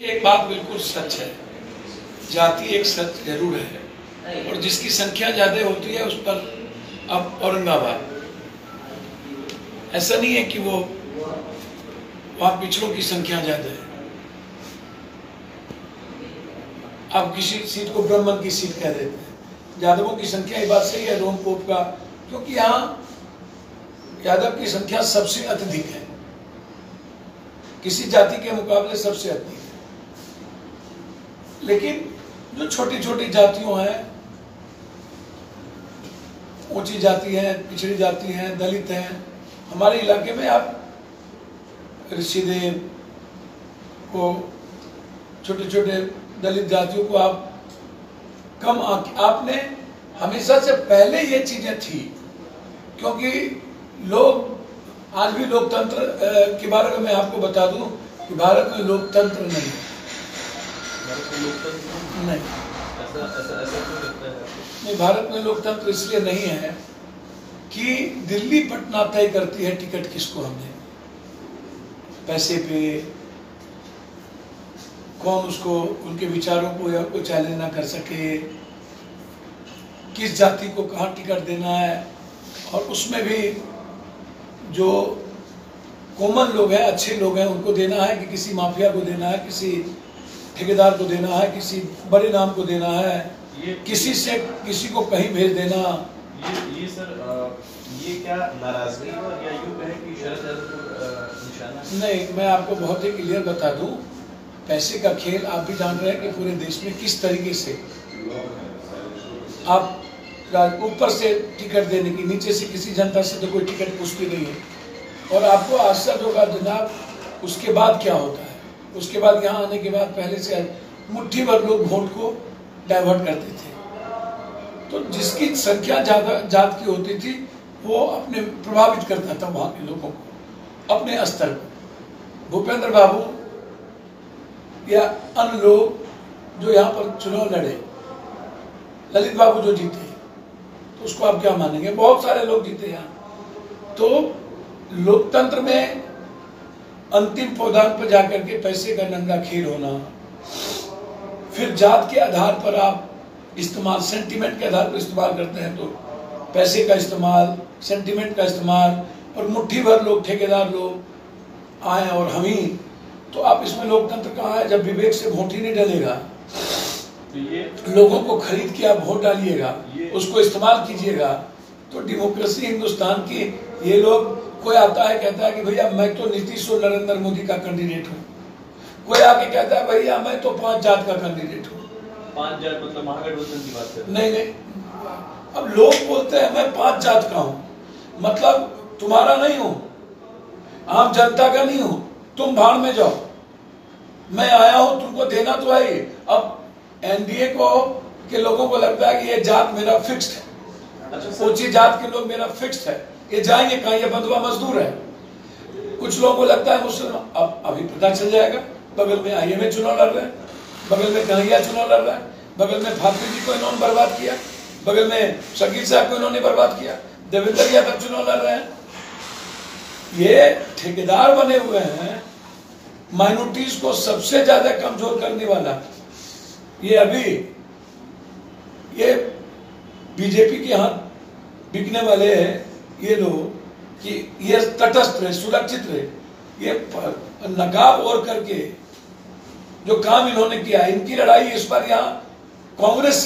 एक बात बिल्कुल सच है, जाति एक सच जरूर है और जिसकी संख्या ज्यादा होती है उस पर अब औरंगाबाद, ऐसा नहीं है कि वो वहां पिछड़ों की संख्या ज्यादा है। अब किसी सीट को ब्राह्मण की सीट कह देते हैं, यादवों की संख्या, ये बात सही है रोम पोप का, क्योंकि यहाँ यादव की संख्या सबसे अत्यधिक है, किसी जाति के मुकाबले सबसे अधिक है। लेकिन जो छोटी छोटी जातियों हैं, ऊंची जाति है, पिछड़ी जाति है, दलित हैं, हमारे इलाके में आप ऋषिदेव को, छोटे छोटे दलित जातियों को आप कम आपने हमेशा से पहले ये चीजें थी, क्योंकि लोग आज भी लोकतंत्र के बारे में मैं आपको बता दूं कि भारत में लोकतंत्र नहीं है। नहीं, ऐसा क्यों लगता है? नहीं, भारत में लोकतंत्र इसलिए नहीं है कि दिल्ली पटना तय करती है टिकट किसको हमें, पैसे पे, कौन उसको, उनके विचारों को चैलेंज ना कर सके, किस जाति को कहाँ टिकट देना है, और उसमें भी जो कॉमन लोग हैं, अच्छे लोग हैं, उनको देना है कि किसी माफिया को देना है, किसी ठेकेदार को देना है, किसी बड़े नाम को देना है, किसी से किसी को कहीं भेज देना। ये सर ये क्या नाराजगी है या यूं कहें कि शरद यादव को निशाना? नहीं, मैं आपको बहुत ही क्लियर बता दूं, पैसे का खेल आप भी जान रहे हैं कि पूरे देश में किस तरीके से आप ऊपर से टिकट देने की, नीचे से किसी जनता से तो कोई टिकट पूछती नहीं है। और आपको आश्चर्य होगा जनाब, उसके बाद क्या होता है, उसके बाद यहाँ आने के बाद पहले से मुट्ठी भर लोग वोट को डाइवर्ट करते थे। तो जिसकी संख्या ज्यादा जात की होती थी वो अपने प्रभावित करता था वहां के लोगों को अपने स्तर पर। भूपेंद्र बाबू या अन्य लोग जो यहाँ पर चुनाव लड़े, ललित बाबू जो जीते, तो उसको आप क्या मानेंगे? बहुत सारे लोग जीते यहाँ। तो लोकतंत्र में अंतिम पौधान पर जाकर के पैसे का नंगा खेल होना, फिर जात के आधार पर आप इस्तेमाल, सेंटिमेंट के आधार पर इस्तेमाल करते हैं, तो पैसे का इस्तेमाल, सेंटिमेंट का इस्तेमाल, और मुट्ठी भर लोग, ठेकेदार लोग आए और हम ही, तो आप इसमें लोकतंत्र कहाँ है? जब विवेक से वोट ही नहीं डलेगा, तो ये लोगों को खरीद के आप वोट डालिएगा, उसको इस्तेमाल कीजिएगा, तो डेमोक्रेसी हिंदुस्तान की। ये लोग, कोई आता है कहता है कि भैया मैं तो नीतीश और नरेंद्र मोदी का कैंडिडेट हूँ, कोई आके कहता है भैया मैं तो 5 जात का कैंडिडेट हूँ। 5 जात मतलब महागठबंधन की बात कर? नहीं, अब लोग बोलते हैं मैं 5 जात का हूँ, मतलब तुम्हारा नहीं हूँ, आम जनता का नहीं हूँ, तुम भाड़ में जाओ, मैं आया हूँ तुमको देना तो है। अब एनडीए को के लोगों को लगता है कि ये जात मेरा फिक्स्ड है, ऊंची जात के लोग मेरा फिक्स्ड है, ये जाएंगे कहाँ, ये बंधुआ मजदूर है। कुछ लोगों को लगता है मुसलमान, अब अभी पता चल जाएगा, बगल में आईएमए चुनाव लड़ रहे हैं, बगल में कन्हैया चुनाव लड़ रहा है, बगल में फातमी जी को इन्होंने बर्बाद किया, बगल में शकील साहब को इन्होंने बर्बाद किया, देवेंद्र यादव चुनाव लड़ रहे हैं। ये ठेकेदार बने हुए हैं, माइनॉरिटीज को सबसे ज्यादा कमजोर करने वाला। ये अभी ये बीजेपी के हाथ बिकने वाले हैं ये लोग कि ये तटस्थ रहे, सुरक्षित रहे, ये नकाब ओढ़ करके जो काम इन्होंने किया, इनकी लड़ाई इस बार यहाँ कांग्रेस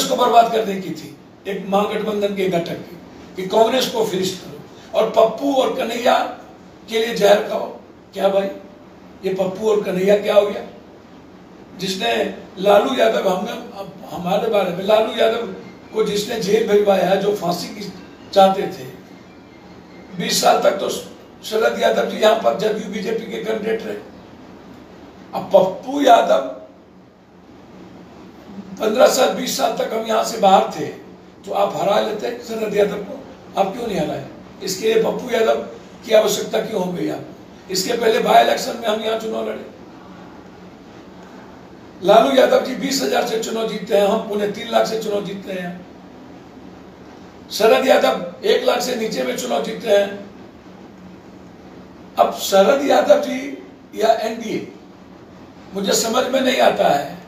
को बर्बाद करने की थी, एक महागठबंधन के घटक की, कि कांग्रेस को फिनिश करो और पप्पू और कन्हैया के लिए जहर खाओ। क्या भाई, ये पप्पू और कन्हैया क्या हो गया? जिसने लालू यादव, हमारे बारे में, लालू यादव को जिसने जेल भिजवाया, जो फांसी की चाहते थे, 20 साल तक तो शरद यादव जी यहाँ पर जदयू बीजेपी के कैंडिडेट रहे। अब पप्पू यादव 15 साल 20 साल तक हम यहाँ से बाहर थे, तो आप हरा लेते शरद यादव को, आप क्यों नहीं हराए? इसके लिए पप्पू यादव की आवश्यकता क्यों हो गई आपको? इसके पहले बाय इलेक्शन में हम यहाँ चुनाव लड़े, लालू यादव जी 20,000 से चुनाव जीतते हैं, हम 3.5 लाख से चुनाव जीतते हैं। शरद यादव 1 लाख से नीचे में चुनाव जीतते हैं। अब शरद यादव जी या एनडीए मुझे समझ में नहीं आता है